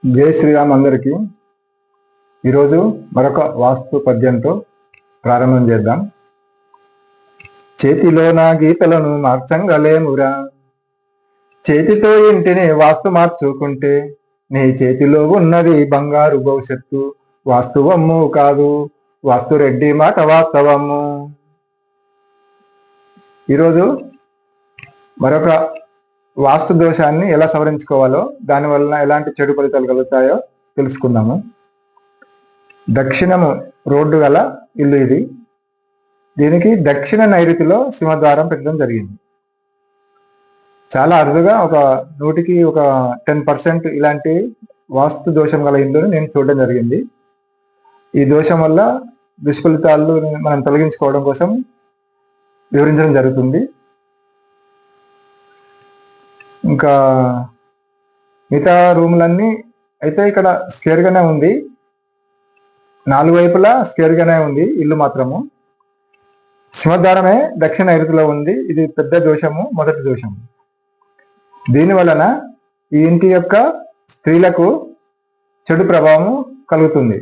జై శ్రీరామ్ అందరికీ. ఈరోజు మరొక వాస్తు పద్యంతో ప్రారంభం చేద్దాం. చేతిలో నా గీతలను మార్చంగలేమురా, చేతితో ఇంటిని వాస్తు మార్చుకుంటే నీ చేతిలో ఉన్నది బంగారు భవిష్యత్తు. వాస్తువమ్ము కాదు, వాస్తు రెడ్డి మాట వాస్తవము. ఈరోజు మరొక వాస్తు దోషాన్ని ఎలా సవరించుకోవాలో, దానివల్ల ఎలాంటి చెడు ఫలితాలు కలుగుతాయో తెలుసుకుందాము. దక్షిణము రోడ్డు గల ఇల్లు ఇది. దీనికి దక్షిణ నైరుతిలో సింహద్వారం పెట్టడం జరిగింది. చాలా అరుదుగా ఒక 100కి 10% ఇలాంటి వాస్తు దోషం గల ఇల్లుని నేను చూడడం జరిగింది. ఈ దోషం వల్ల దుష్ఫలితాలు మనం తొలగించుకోవడం కోసం వివరించడం జరుగుతుంది. ఇంకా మిగతా రూములన్నీ అయితే ఇక్కడ స్క్వేర్గానే ఉంది, 4 వైపులా స్క్వేర్గానే ఉంది. ఇల్లు మాత్రము సింహద్వారమే దక్షిణ నైరుతిలో ఉంది. ఇది పెద్ద దోషము, మొదటి దోషము. దీని వలన ఈ ఇంటి యొక్క స్త్రీలకు చెడు ప్రభావము కలుగుతుంది.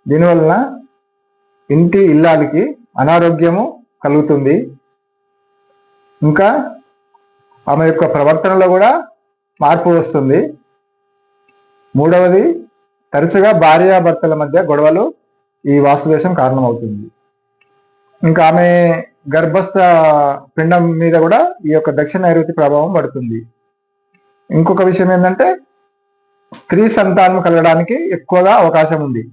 దీనివలన ఇంటి ఇల్లాలికి అనారోగ్యము కలుగుతుంది. ఇంకా ఆమె యొక్క ప్రవర్తనలో కూడా మార్పు వస్తుంది. మూడవది, తరచుగా భార్యాభర్తల మధ్య గొడవలు ఈ వాస్తుదోషం కారణమవుతుంది. ఇంకా ఆమె గర్భస్థ పిండం మీద కూడా ఈ యొక్క దక్షిణ నైరుతి ప్రభావం పడుతుంది. ఇంకొక విషయం ఏంటంటే, స్త్రీ సంతానం కలగడానికి ఎక్కువగా అవకాశం ఉంది.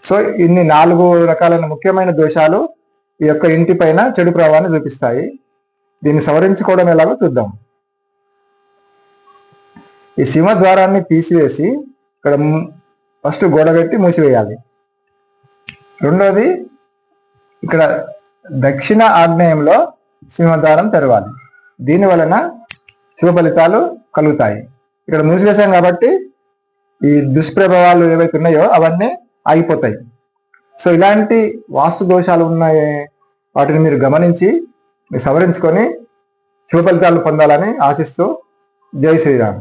సో ఇన్ని 4 రకాలైన ముఖ్యమైన దోషాలు ఈ యొక్క ఇంటి పైన చెడు ప్రభావాన్ని చూపిస్తాయి. దీన్ని సవరించుకోవడం ఎలాగో చూద్దాం. ఈ సింహద్వారాన్ని తీసివేసి ఇక్కడ ఫస్ట్ గోడ పెట్టి మూసివేయాలి. రెండోది, ఇక్కడ దక్షిణ ఆగ్నేయంలో సింహద్వారం తెరవాలి. దీని వలన శుభ ఫలితాలు కలుగుతాయి. ఇక్కడ మూసివేశాం కాబట్టి ఈ దుష్ప్రభావాలు ఏవైతే ఉన్నాయో అవన్నీ ఆగిపోతాయి. సో ఇలాంటి వాస్తు దోషాలు ఉన్నాయి, వాటిని మీరు గమనించి సవరించుకొని శుభ ఫలితాలు పొందాలని ఆశిస్తూ జై శ్రీరామ్.